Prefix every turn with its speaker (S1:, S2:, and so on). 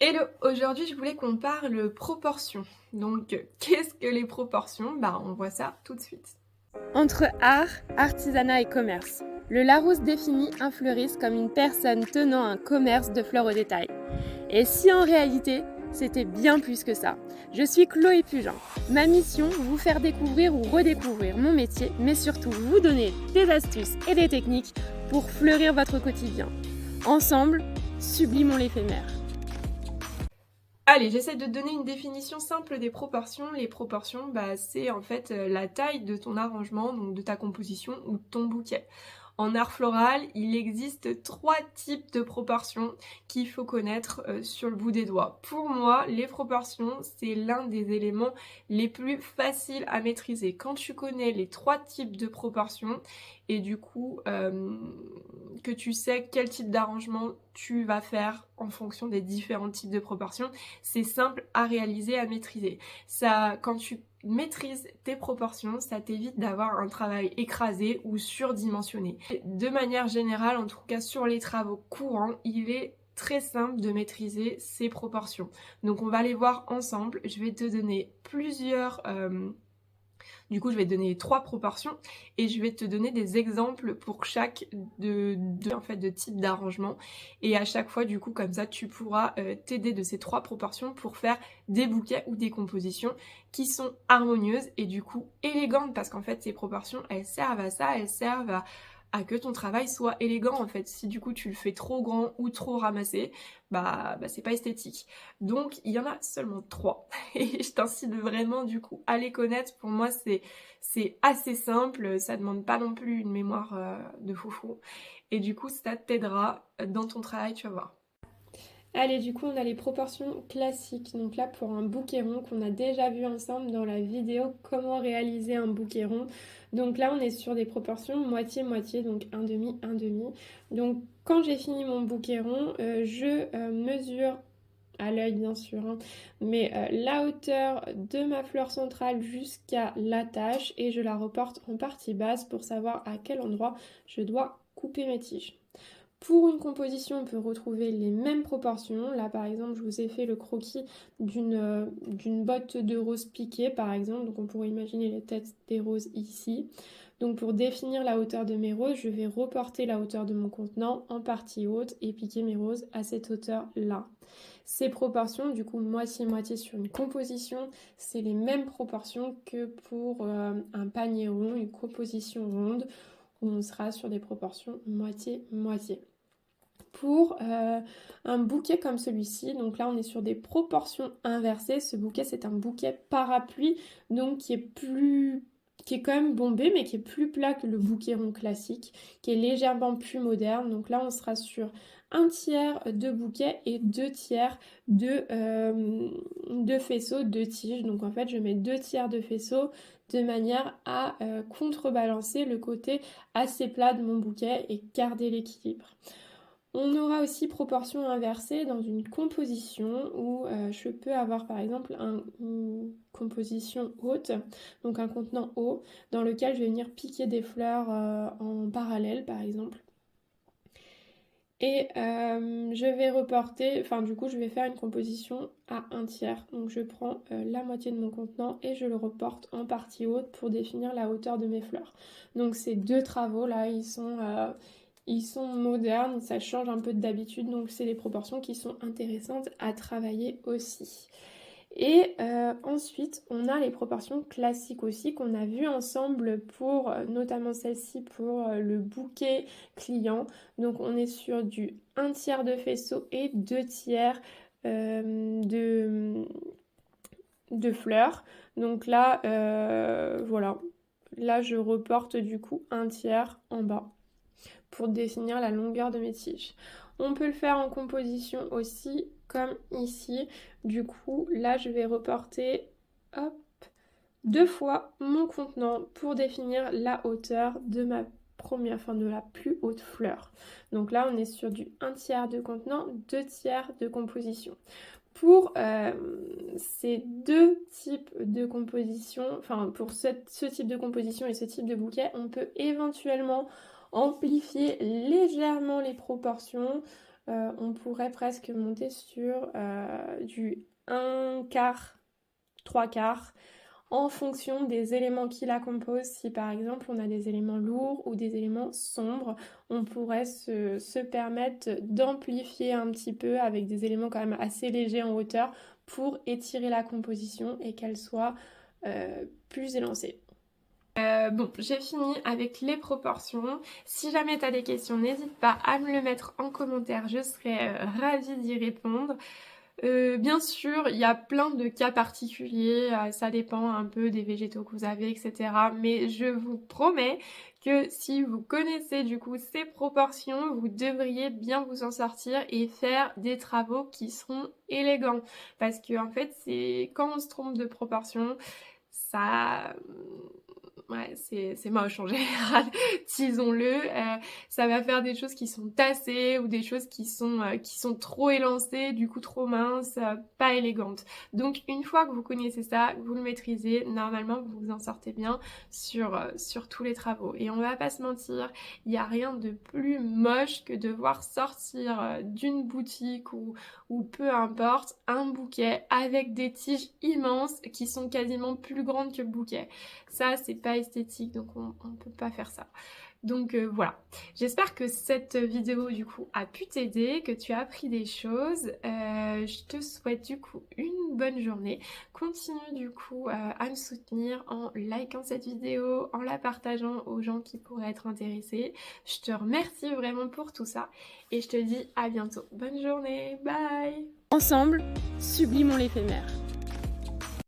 S1: Hello, aujourd'hui je voulais qu'on parle proportions. Donc qu'est-ce que les proportions? On voit ça tout de suite.
S2: Entre art, artisanat et commerce, le Larousse définit un fleuriste comme une personne tenant un commerce de fleurs au détail. Et si en réalité, c'était bien plus que ça. Je suis Chloé Pugin. Ma mission, vous faire découvrir ou redécouvrir mon métier, mais surtout vous donner des astuces et des techniques pour fleurir votre quotidien. Ensemble, sublimons l'éphémère.
S1: Allez, j'essaie de te donner une définition simple des proportions. Les proportions, c'est en fait la taille de ton arrangement, donc de ta composition ou de ton bouquet. En art floral, il existe 3 types de proportions qu'il faut connaître sur le bout des doigts. Pour moi, les proportions, c'est l'un des éléments les plus faciles à maîtriser. Quand tu connais les 3 types de proportions et du coup que tu sais quel type d'arrangement tu vas faire en fonction des différents types de proportions, c'est simple à réaliser, à maîtriser. Ça, quand tu maîtrises tes proportions, ça t'évite d'avoir un travail écrasé ou surdimensionné. De manière générale, en tout cas sur les travaux courants, il est très simple de maîtriser ces proportions. Donc on va les voir ensemble. Je vais te donner plusieurs du coup, je vais te donner 3 proportions et je vais te donner des exemples pour chaque de type d'arrangement. Et à chaque fois, du coup, comme ça, tu pourras t'aider de ces 3 proportions pour faire des bouquets ou des compositions qui sont harmonieuses et du coup élégantes parce qu'en fait, ces proportions, elles servent à ça, elles servent à que ton travail soit élégant en fait. Si du coup tu le fais trop grand ou trop ramassé, c'est pas esthétique. Donc il y en a seulement 3 et je t'incite vraiment du coup à les connaître. Pour moi c'est assez simple, ça demande pas non plus une mémoire de foufou et du coup ça t'aidera dans ton travail, tu vas voir.
S2: Allez, du coup, on a les proportions classiques. Donc là, pour un bouquet rond qu'on a déjà vu ensemble dans la vidéo comment réaliser un bouquet rond. Donc là, on est sur des proportions moitié-moitié, donc un demi, un demi. Donc quand j'ai fini mon bouquet rond, je mesure à l'œil bien sûr, hein, mais la hauteur de ma fleur centrale jusqu'à l'attache et je la reporte en partie basse pour savoir à quel endroit je dois couper mes tiges. Pour une composition, on peut retrouver les mêmes proportions. Là, par exemple, je vous ai fait le croquis d'une botte de roses piquées, par exemple. Donc, on pourrait imaginer les têtes des roses ici. Donc, pour définir la hauteur de mes roses, je vais reporter la hauteur de mon contenant en partie haute et piquer mes roses à cette hauteur-là. Ces proportions, du coup, moitié-moitié sur une composition, c'est les mêmes proportions que pour un panier rond, une composition ronde, où on sera sur des proportions moitié-moitié. Pour un bouquet comme celui-ci, donc là on est sur des proportions inversées. Ce bouquet c'est un bouquet parapluie, donc qui est quand même bombé mais qui est plus plat que le bouquet rond classique, qui est légèrement plus moderne. Donc là on sera sur un tiers de bouquet et 2 tiers de faisceau de tige. Donc en fait je mets 2 tiers de faisceau de manière à contrebalancer le côté assez plat de mon bouquet et garder l'équilibre. On aura aussi proportion inversée dans une composition où je peux avoir par exemple une composition haute, donc un contenant haut, dans lequel je vais venir piquer des fleurs en parallèle par exemple. Et je vais reporter, enfin du coup je vais faire une composition à un tiers. Donc je prends la moitié de mon contenant et je le reporte en partie haute pour définir la hauteur de mes fleurs. Donc ces 2 travaux là, ils sont modernes, ça change un peu d'habitude, donc c'est des proportions qui sont intéressantes à travailler aussi. Et ensuite, on a les proportions classiques aussi qu'on a vues ensemble pour notamment celle-ci pour le bouquet client. Donc on est sur du 1 tiers de faisceau et 2 tiers de fleurs. Donc là, voilà. Là, je reporte du coup 1 tiers en bas pour définir la longueur de mes tiges. On peut le faire en composition aussi, comme ici. Du coup, là, je vais reporter hop, 2 fois mon contenant pour définir la hauteur de ma première, enfin de la plus haute fleur. Donc là, on est sur du 1 tiers de contenant, 2 tiers de composition. Pour ces 2 types de composition, enfin pour ce type de composition et ce type de bouquet, on peut éventuellement amplifier légèrement les proportions on pourrait presque monter sur du 1/4, 3/4 en fonction des éléments qui la composent. Si par exemple on a des éléments lourds ou des éléments sombres, on pourrait se permettre d'amplifier un petit peu avec des éléments quand même assez légers en hauteur pour étirer la composition et qu'elle soit plus élancée.
S1: Bon, j'ai fini avec les proportions. Si jamais tu as des questions, n'hésite pas à me le mettre en commentaire, je serai ravie d'y répondre. Bien sûr, il y a plein de cas particuliers, ça dépend un peu des végétaux que vous avez, etc. Mais je vous promets que si vous connaissez du coup ces proportions, vous devriez bien vous en sortir et faire des travaux qui seront élégants. Parce que en fait, c'est quand on se trompe de proportion, ça... Ouais, c'est moche en général, disons-le. Ça va faire des choses qui sont tassées ou des choses qui sont trop élancées, du coup trop minces, pas élégantes. Donc une fois que vous connaissez ça, que vous le maîtrisez, normalement vous vous en sortez bien sur tous les travaux. Et on va pas se mentir, il n'y a rien de plus moche que de voir sortir d'une boutique ou peu importe, un bouquet avec des tiges immenses qui sont quasiment plus grandes que le bouquet. Ça, c'est pas esthétique, donc on peut pas faire ça. Donc voilà, j'espère que cette vidéo du coup a pu t'aider, que tu as appris des choses. Je te souhaite du coup une bonne journée. Continue du coup à me soutenir en likant cette vidéo, en la partageant aux gens qui pourraient être intéressés. Je te remercie vraiment pour tout ça et je te dis à bientôt. Bonne journée, bye!
S2: Ensemble, sublimons l'éphémère.